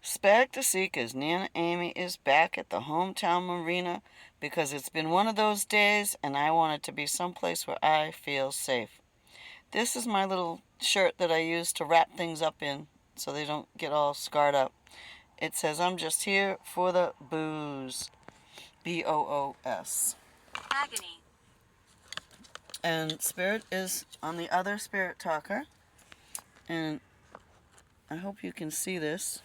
Spag to see because Nana Amy is back at the hometown marina because it's been one of those days and I want it to be someplace where I feel safe. This is my little shirt that I use to wrap things up in so they don't get all scarred up. It says, I'm just here for the booze. B-O-O-S. Agony. And Spirit is on the other Spirit Talker. And I hope you can see this.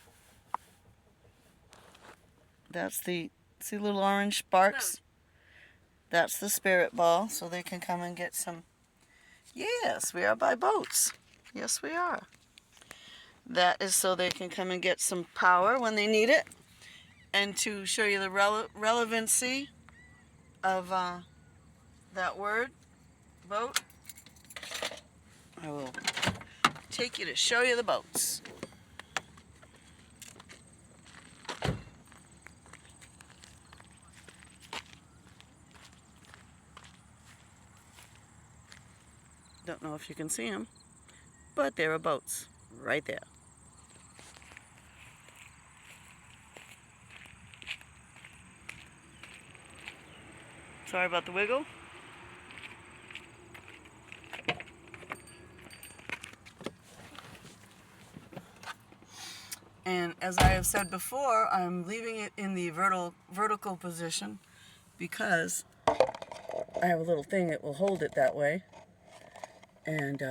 That's the, see little orange sparks? That's the spirit ball, so they can come and get some. Yes, we are by boats. Yes, we are. That is so they can come and get some power when they need it. And to show you the relevancy of that word, boat, I will take you to show you the boats. Don't know if you can see them, but there are boats right there. Sorry about the wiggle. And as I have said before, I'm leaving it in the vertical position because I have a little thing that will hold it that way. And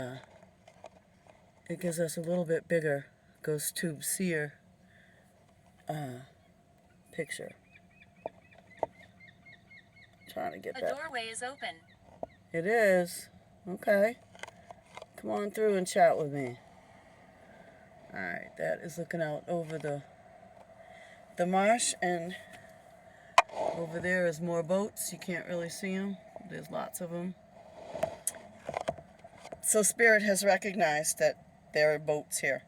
it gives us a little bit bigger Ghost Tube SEER picture. Trying to get that. The doorway is open. It is. Okay. Come on through and chat with me. Alright, that is looking out over the marsh, and over there is more boats. You can't really see them. There's lots of them. So Spirit has recognized that there are boats here.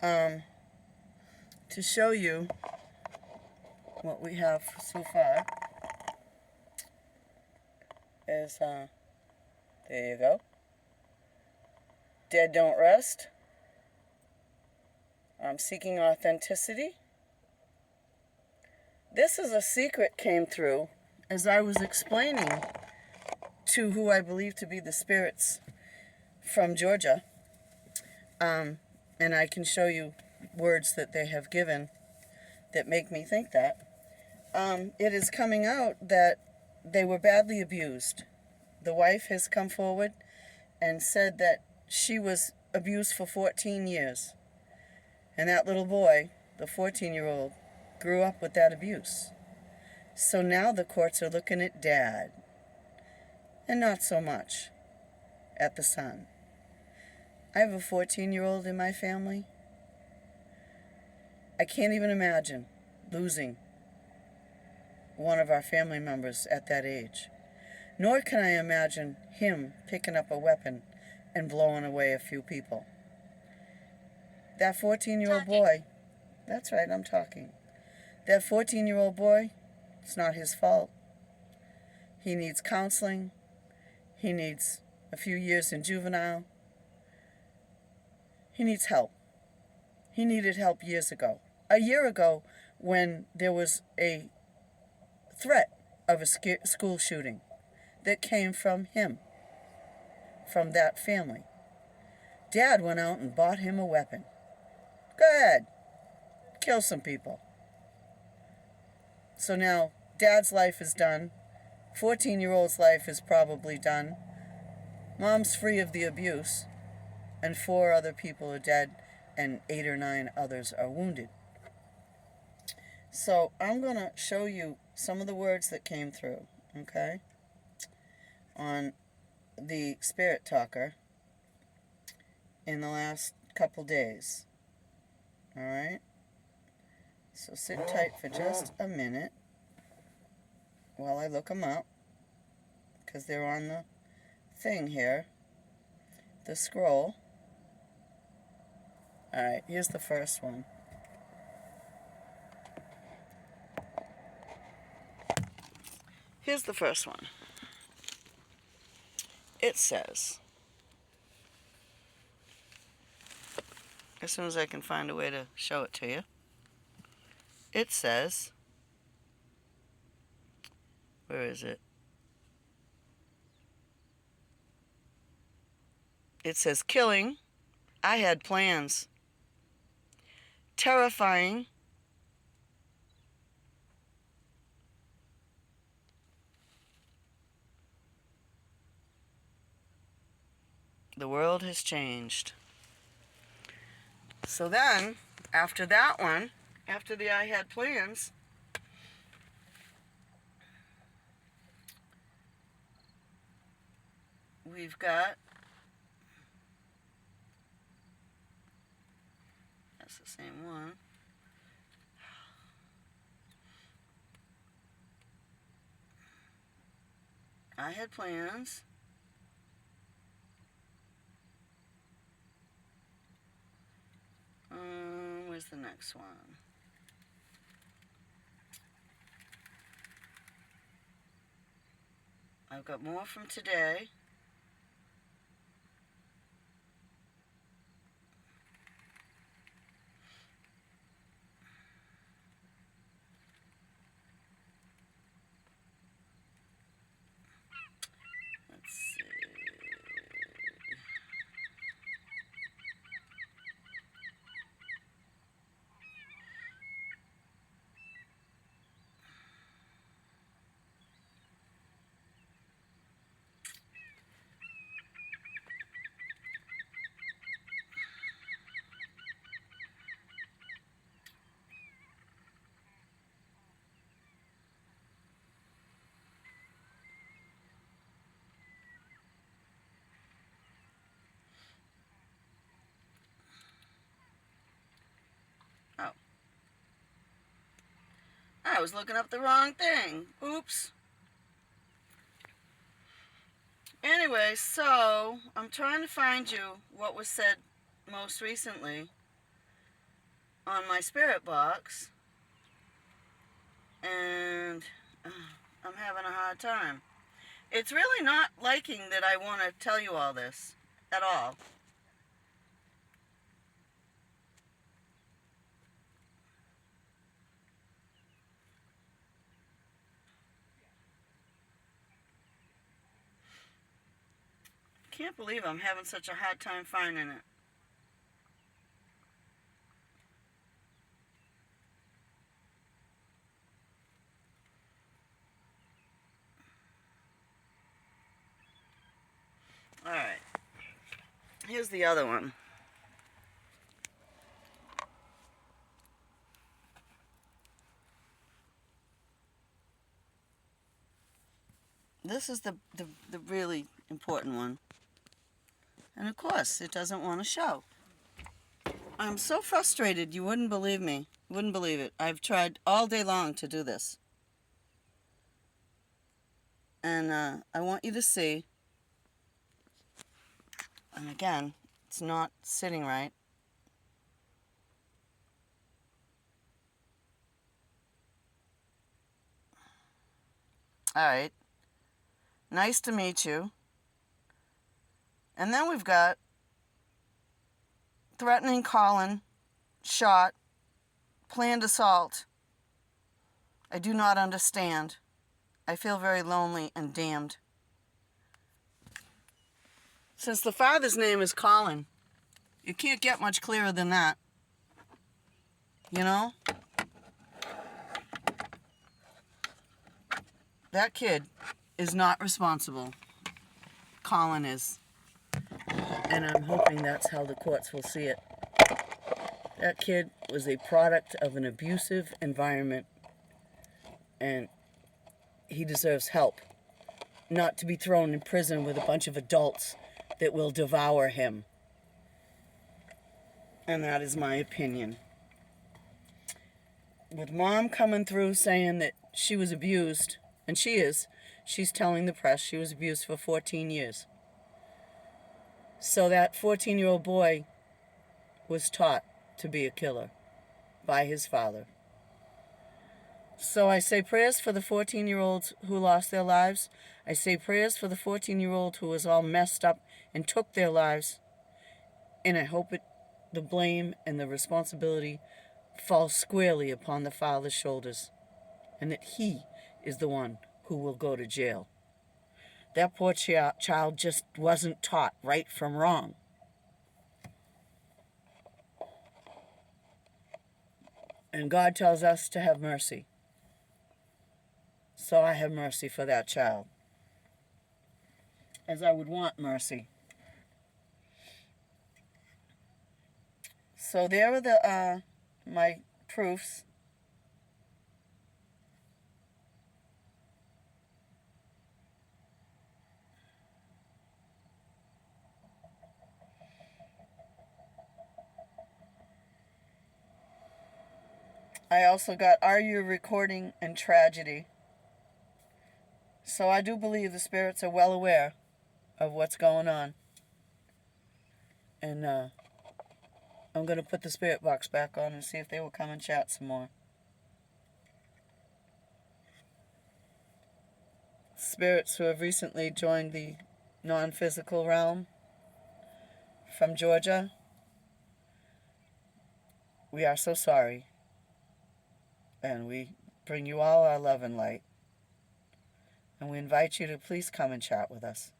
To show you what we have so far is, there you go. Dead Don't Rest. I'm seeking authenticity. This is a secret came through as I was explaining to who I believe to be the spirits from Georgia. And I can show you words that they have given that make me think that. It is coming out that they were badly abused. The wife has come forward and said that she was abused for 14 years. And that little boy, the 14-year-old, grew up with that abuse. So now the courts are looking at Dad, and not so much at the son. I have a 14-year-old in my family. I can't even imagine losing one of our family members at that age. Nor can I imagine him picking up a weapon and blowing away a few people. That 14-year-old boy, that's right, I'm talking. That 14-year-old boy, it's not his fault. He needs counseling. He needs a few years in juvenile. He needs help. He needed help years ago. A year ago, when there was a threat of a school shooting that came from him, from that family. Dad went out and bought him a weapon. Go ahead, kill some people. So now Dad's life is done. 14-year-old's life is probably done. Mom's free of the abuse. And 4 other people are dead, and 8 or 9 others are wounded. So I'm going to show you some of the words that came through, okay, on the Spirit Talker in the last couple days. All right? So sit tight for just a minute while I look them up, because they're on the thing here, the scroll. All right, here's the first one. Here's the first one. It says, as soon as I can find a way to show it to you. It says, where is it? It says, killing, I had plans. Terrifying, the world has changed. So then, after that one, after the I had plans, we've got, that's the same one. I had plans. Where's the next one? I've got more from today. Let's see. Oh. I was looking up the wrong thing. Oops. Anyway, so I'm trying to find you what was said most recently on my spirit box, and I'm having a hard time. It's really not liking that I want to tell you all this at all. Can't believe I'm having such a hard time finding it. Alright. Here's the other one. This is the really important one. And of course, it doesn't want to show. I'm so frustrated, you wouldn't believe me. You wouldn't believe it. I've tried all day long to do this. And I want you to see. And again, it's not sitting right. Alright. Nice to meet you. And then we've got threatening Colin, shot, planned assault. I do not understand. I feel very lonely and damned. Since the father's name is Colin, you can't get much clearer than that. You know? That kid is not responsible. Colin is. And I'm hoping that's how the courts will see it. That kid was a product of an abusive environment, and he deserves help. Not to be thrown in prison with a bunch of adults that will devour him. And that is my opinion. With Mom coming through saying that she was abused, and she is, she's telling the press she was abused for 14 years. So that 14-year-old boy was taught to be a killer by his father. So I say prayers for the 14-year-olds who lost their lives. I say prayers for the 14-year-old who was all messed up and took their lives. And I hope it the blame and the responsibility falls squarely upon the father's shoulders, and that he is the one who will go to jail. That poor child just wasn't taught right from wrong. And God tells us to have mercy. So I have mercy for that child, as I would want mercy. So there are the my proofs. I also got Are You Recording and Tragedy. So I do believe the spirits are well aware of what's going on. And I'm going to put the spirit box back on and see if they will come and chat some more. Spirits who have recently joined the non-physical realm from Georgia, we are so sorry. And we bring you all our love and light. And we invite you to please come and chat with us.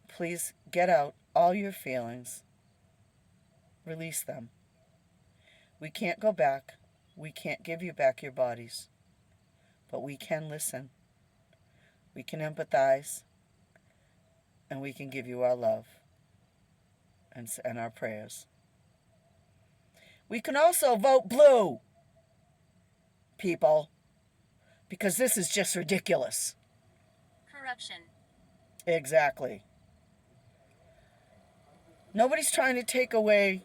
Please get out all your feelings. Release them. We can't go back. We can't give you back your bodies. But we can listen. We can empathize. And we can give you our love and our prayers. We can also vote blue, people, because this is just ridiculous. Corruption. Exactly. Nobody's trying to take away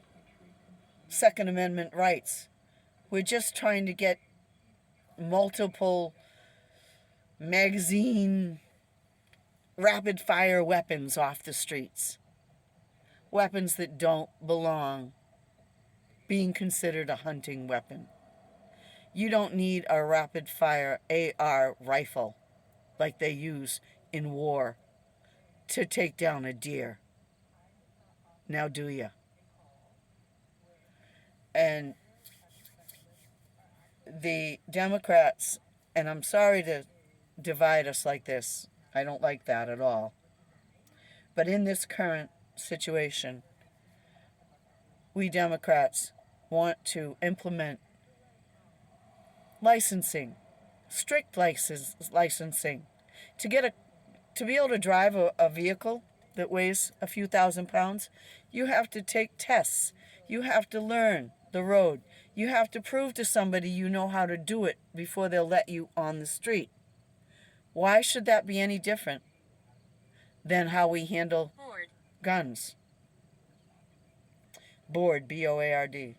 Second Amendment rights. We're just trying to get multiple magazine rapid-fire weapons off the streets. Weapons that don't belong being considered a hunting weapon. You don't need a rapid-fire AR rifle like they use in war to take down a deer. Now do ya? And the Democrats, and I'm sorry to divide us like this, I don't like that at all, but in this current situation, we Democrats want to implement licensing, strict licensing, to be able to drive a vehicle that weighs a few thousand pounds. You have to take tests. You have to learn the road. You have to prove to somebody you know how to do it before they'll let you on the street. Why should that be any different than how we handle guns? Board, B-O-A-R-D.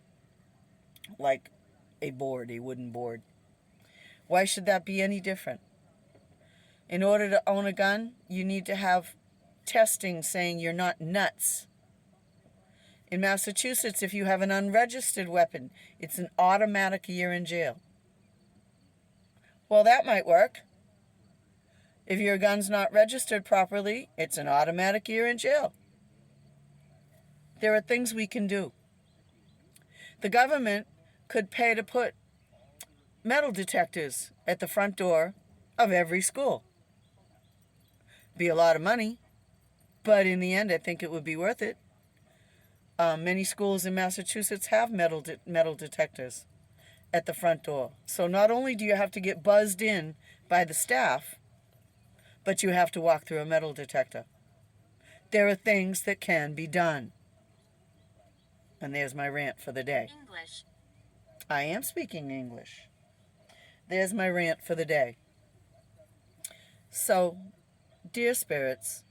Like a board, a wooden board. Why should that be any different? In order to own a gun, you need to have testing saying you're not nuts. In Massachusetts, if you have an unregistered weapon, it's an automatic year in jail. Well, that might work. If your gun's not registered properly, it's an automatic year in jail. There are things we can do. The government could pay to put metal detectors at the front door of every school. Be a lot of money, but in the end, I think it would be worth it. Many schools in Massachusetts have metal detectors at the front door. So not only do you have to get buzzed in by the staff, but you have to walk through a metal detector. There are things that can be done. And there's my rant for the day. English. I am speaking English. There's my rant for the day. So, dear spirits,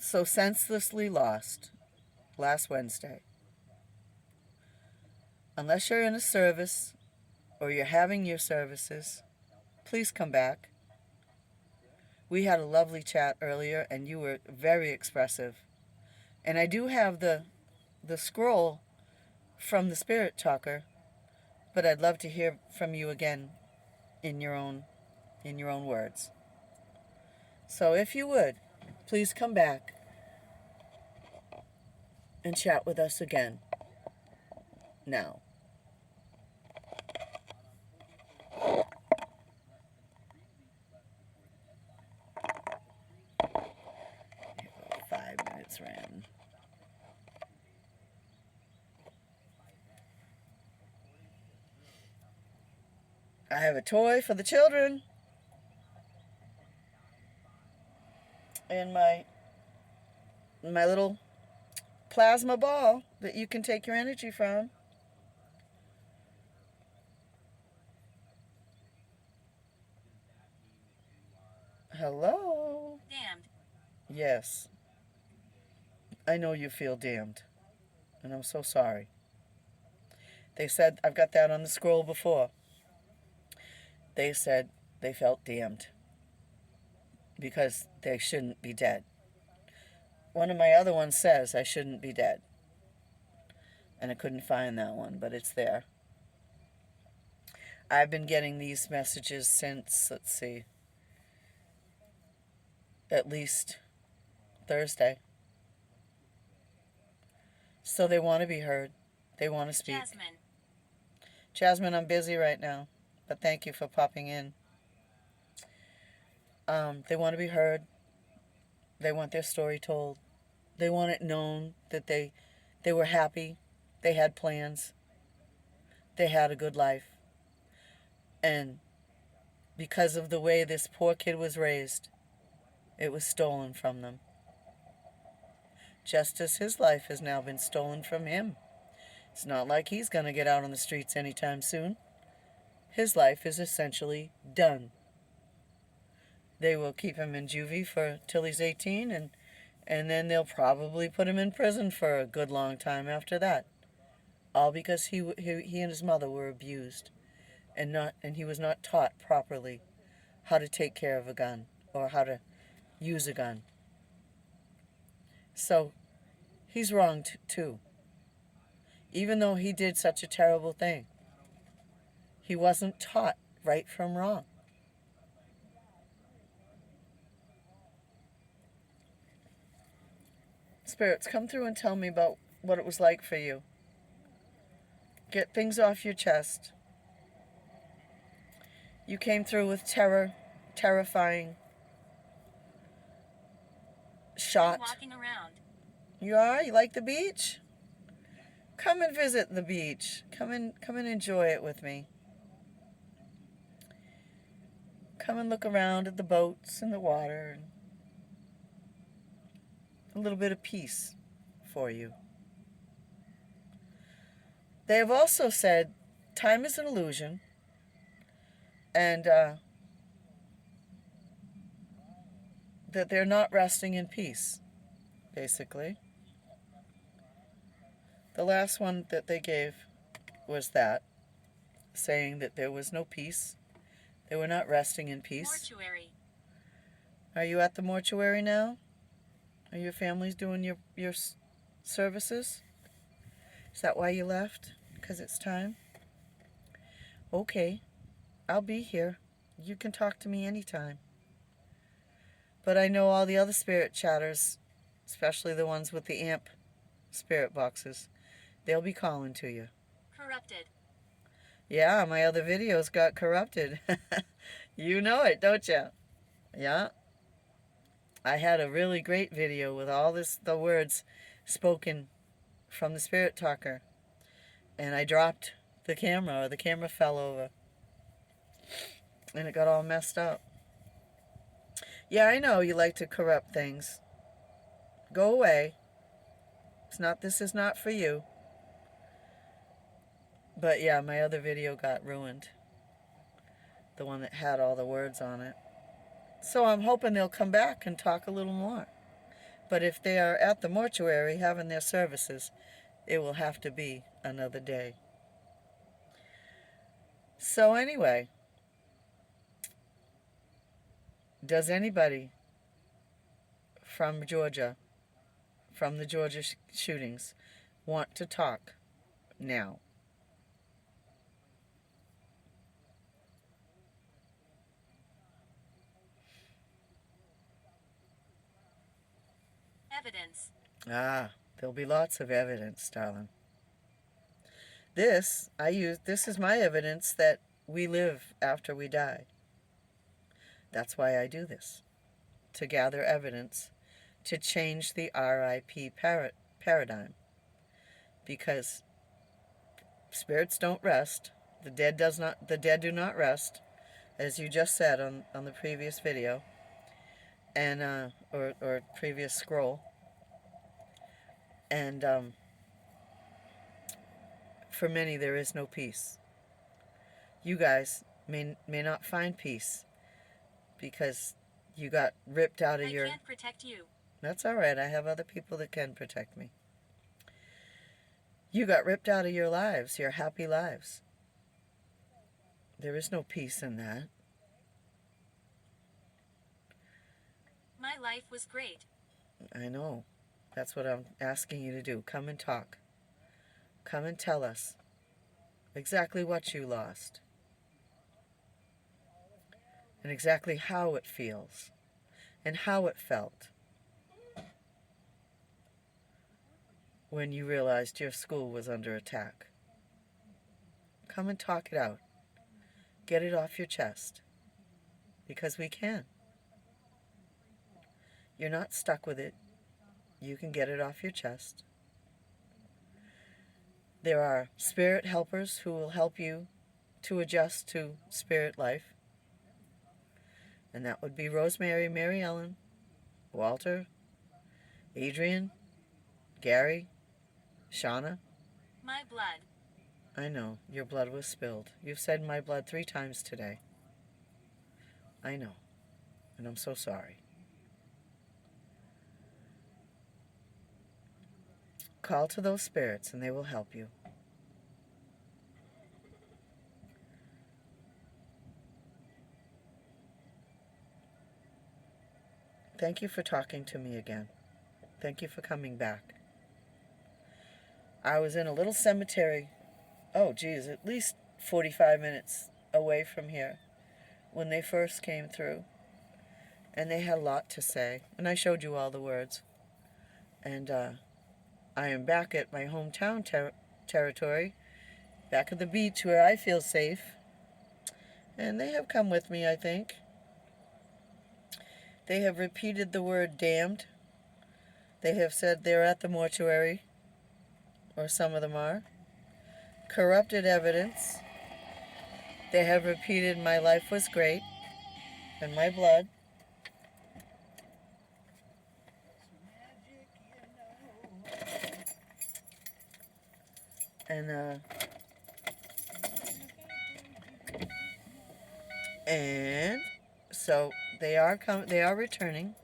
so senselessly lost last Wednesday, unless you're in a service or you're having your services, please come back. We had a lovely chat earlier and you were very expressive. And I do have the scroll from the Spirit Talker, but I'd love to hear from you again in your own words. So if you would, please come back. and chat with us again now. Here we go, 5 minutes ran. I have a toy for the children and my little plasma ball that you can take your energy from. Hello? Damned. Yes. I know you feel damned. And I'm so sorry. They said, I've got that on the scroll before. They said they felt damned because they shouldn't be dead. One of my other ones says I shouldn't be dead. And I couldn't find that one, but it's there. I've been getting these messages since, let's see, at least Thursday. So they want to be heard. They want to speak. Jasmine, I'm busy right now, but thank you for popping in. They want to be heard. They want their story told. They want it known that they were happy. They had plans. They had a good life. And because of the way this poor kid was raised, it was stolen from them. Just as his life has now been stolen from him. It's not like he's going to get out on the streets anytime soon. His life is essentially done. They will keep him in juvie till he's 18, and then they'll probably put him in prison for a good long time after that. All because he and his mother were abused, and he was not taught properly how to take care of a gun or how to use a gun. So he's wrong too. Even though he did such a terrible thing, he wasn't taught right from wrong. Spirits, come through and tell me about what it was like for you. Get things off your chest. You came through with terror, terrifying, shot. Walking around. You are? You like the beach? Come and visit the beach. Come and enjoy it with me. Come and look around at the boats and the water. A little bit of peace for you. They have also said time is an illusion, and that they're not resting in peace, basically. The last one that they gave was that, saying that there was no peace. They were not resting in peace. Mortuary. Are you at the mortuary now? Are your families doing your services? Is that why you left? Because it's time? Okay, I'll be here. You can talk to me anytime. But I know all the other spirit chatters, especially the ones with the AMP spirit boxes, they'll be calling to you. Corrupted. Yeah, my other videos got corrupted. You know it, don't you? Yeah. I had a really great video with all the words spoken from the spirit talker. And I dropped the camera, or the camera fell over. And it got all messed up. Yeah, I know you like to corrupt things. Go away. This is not for you. But yeah, my other video got ruined. The one that had all the words on it. So I'm hoping they'll come back and talk a little more. But if they are at the mortuary having their services, it will have to be another day. So anyway, does anybody from Georgia, from the Georgia shootings, want to talk now? Evidence. Ah, There'll be lots of evidence, darling. This is my evidence that we live after we die. That's why I do this, to gather evidence to change the RIP paradigm. Because spirits don't rest, the dead do not rest, as you just said on the previous video, and or previous scroll. And for many there is no peace. You guys may not find peace because you got ripped out of your... I can't protect you. That's all right. I have other people that can protect me. You got ripped out of your lives, your happy lives. There is no peace in that. My life was great. I know. That's what I'm asking you to do. Come and talk. Come and tell us exactly what you lost. And exactly how it feels. And how it felt when you realized your school was under attack. Come and talk it out. Get it off your chest. Because we can. You're not stuck with it. You can get it off your chest. There are spirit helpers who will help you to adjust to spirit life. And that would be Rosemary, Mary Ellen, Walter, Adrian, Gary, Shauna. My blood. I know, your blood was spilled. You've said my blood 3 times today. I know, and I'm so sorry. Call to those spirits and they will help you. Thank you for talking to me again. Thank you for coming back. I was in a little cemetery, oh geez, at least 45 minutes away from here when they first came through. And they had a lot to say. And I showed you all the words. And I am back at my hometown territory, back at the beach where I feel safe. And they have come with me, I think. They have repeated the word damned. They have said they're at the mortuary, or some of them are. Corrupted evidence. They have repeated my life was great, and my blood. And so they are returning,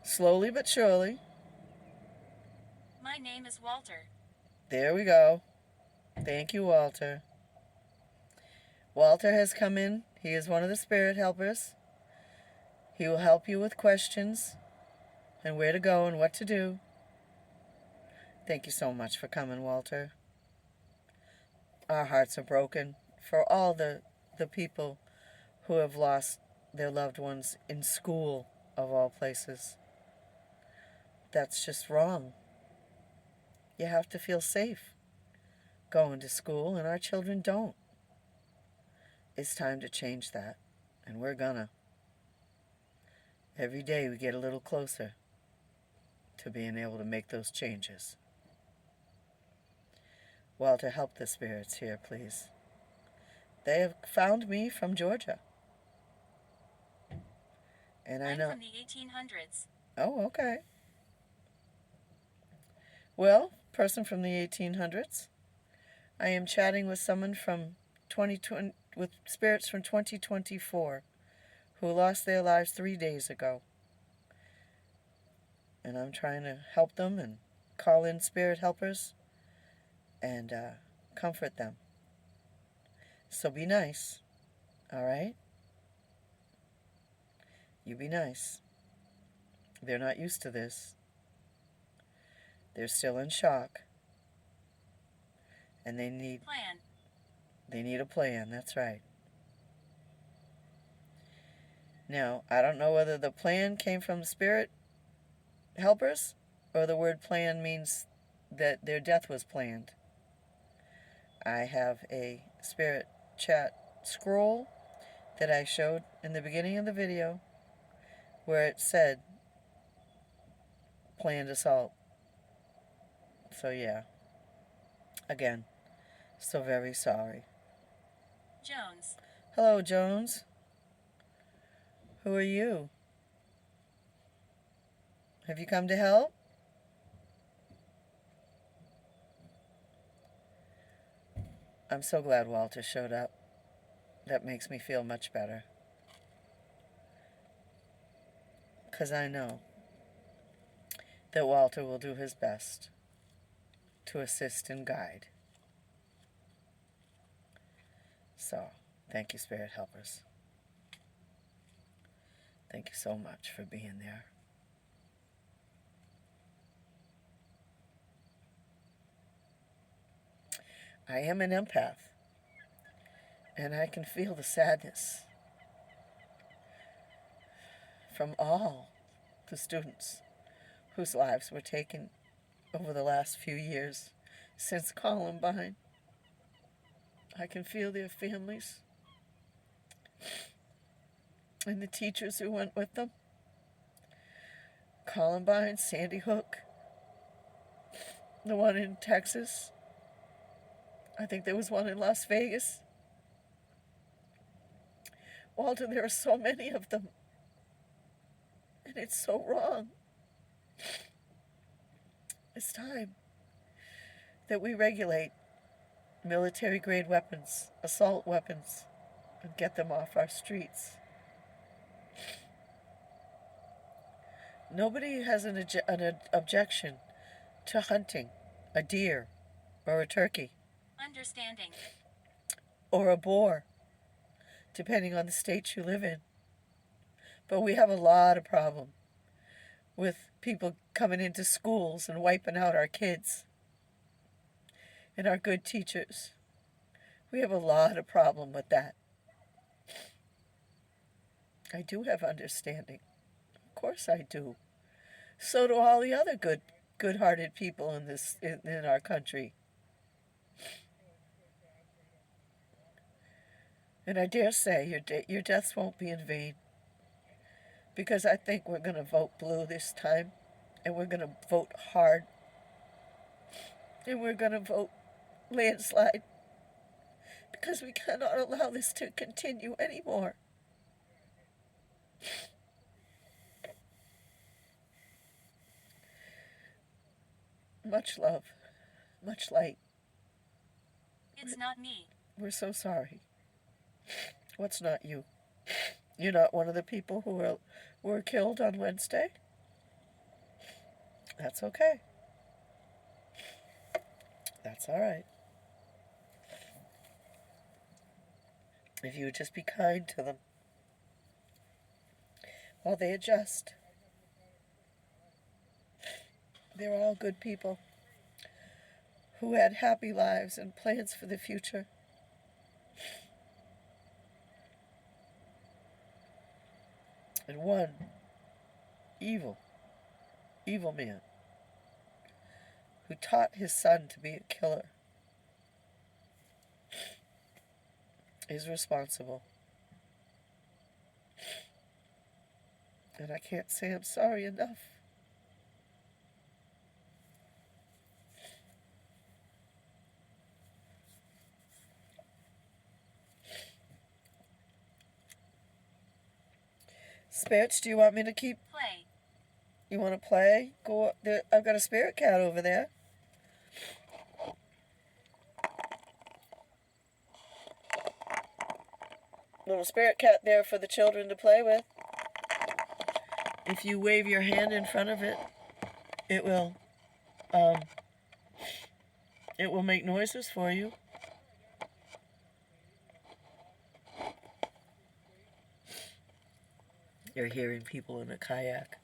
slowly but surely. My name is Walter. There we go. Thank you, Walter. Walter has come in. He is one of the spirit helpers. He will help you with questions and where to go and what to do. Thank you so much for coming, Walter. Our hearts are broken for all the people who have lost their loved ones in school, of all places. That's just wrong. You have to feel safe going to school, and our children don't. It's time to change that, and we're gonna. Every day we get a little closer to being able to make those changes. Walter, help the spirits here, please. They have found me from Georgia. And I know... I'm from the 1800s. Oh, okay. Well, person from the 1800s. I am chatting with someone from 2020, with spirits from 2024 who lost their lives 3 days ago. And I'm trying to help them and call in spirit helpers and comfort them. So be nice, all right? You be nice. They're not used to this. They're still in shock. And they need a plan, that's right. Now, I don't know whether the plan came from spirit helpers or the word plan means that their death was planned. I have a spirit chat scroll that I showed in the beginning of the video where it said planned assault. So yeah, again, so very sorry. Jones. Hello, Jones. Who are you? Have you come to help? I'm so glad Walter showed up. That makes me feel much better. 'Cause I know that Walter will do his best to assist and guide. So, thank you, Spirit Helpers. Thank you so much for being there. I am an empath, and I can feel the sadness from all the students whose lives were taken over the last few years since Columbine. I can feel their families and the teachers who went with them. Columbine, Sandy Hook, the one in Texas. I think there was one in Las Vegas. Walter, there are so many of them. And it's so wrong. It's time that we regulate military-grade weapons, assault weapons, and get them off our streets. Nobody has an objection to hunting a deer or a turkey. Understanding. Or a boar, depending on the state you live in. But we have a lot of problem with people coming into schools and wiping out our kids and our good teachers. We have a lot of problem with that. I do have understanding. Of course I do. So do all the other good-hearted people in our country. And I dare say your deaths won't be in vain, because I think we're going to vote blue this time, and we're going to vote hard, and we're going to vote landslide, because we cannot allow this to continue anymore. Much love, much light. It's not me. We're so sorry. What's not you? You're not one of the people who were killed on Wednesday? That's okay. That's all right. If you would just be kind to them while they adjust. They're all good people who had happy lives and plans for the future. And one evil man who taught his son to be a killer is responsible. And I can't say I'm sorry enough. Spirits, do you want me to keep? Play. You want to play? Go up there. I've got a spirit cat over there. Little spirit cat there for the children to play with. If you wave your hand in front of it, it will make noises for you. You're hearing people in a kayak.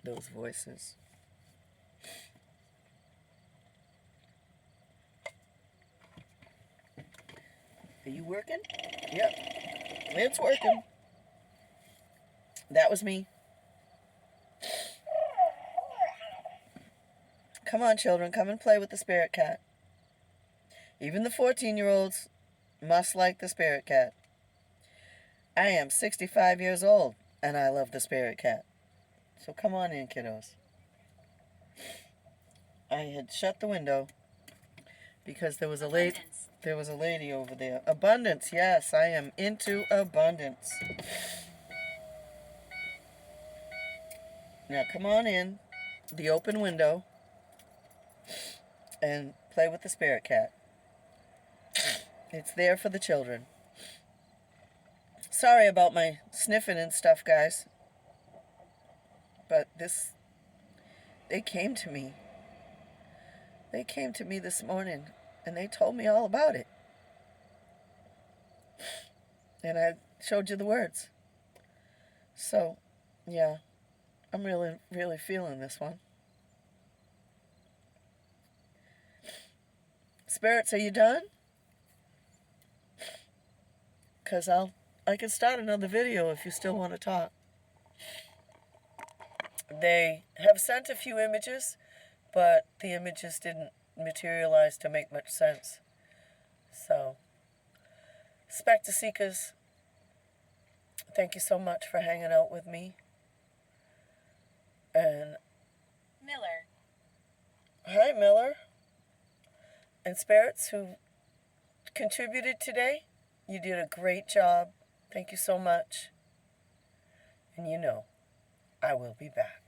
Those voices. Are you working? Yep. It's working. That was me. Come on, children, come and play with the spirit cat. Even the 14-year-olds must like the spirit cat. I am 65 years old, and I love the spirit cat. So come on in, kiddos. I had shut the window because there was a lady. Abundance. There was a lady over there. Abundance, yes, I am into abundance. Now come on in, the open window, and play with the spirit cat. It's there for the children. Sorry about my sniffing and stuff, guys. But they came to me. They came to me this morning, and they told me all about it. And I showed you the words. So, yeah, I'm really, really feeling this one. Spirits, are you done? Because I can start another video if you still want to talk. They have sent a few images, but the images didn't materialize to make much sense. So, Spectre Seekers, thank you so much for hanging out with me. And Miller. hi, Miller. And spirits who contributed today, you did a great job. Thank you so much. And you know, I will be back.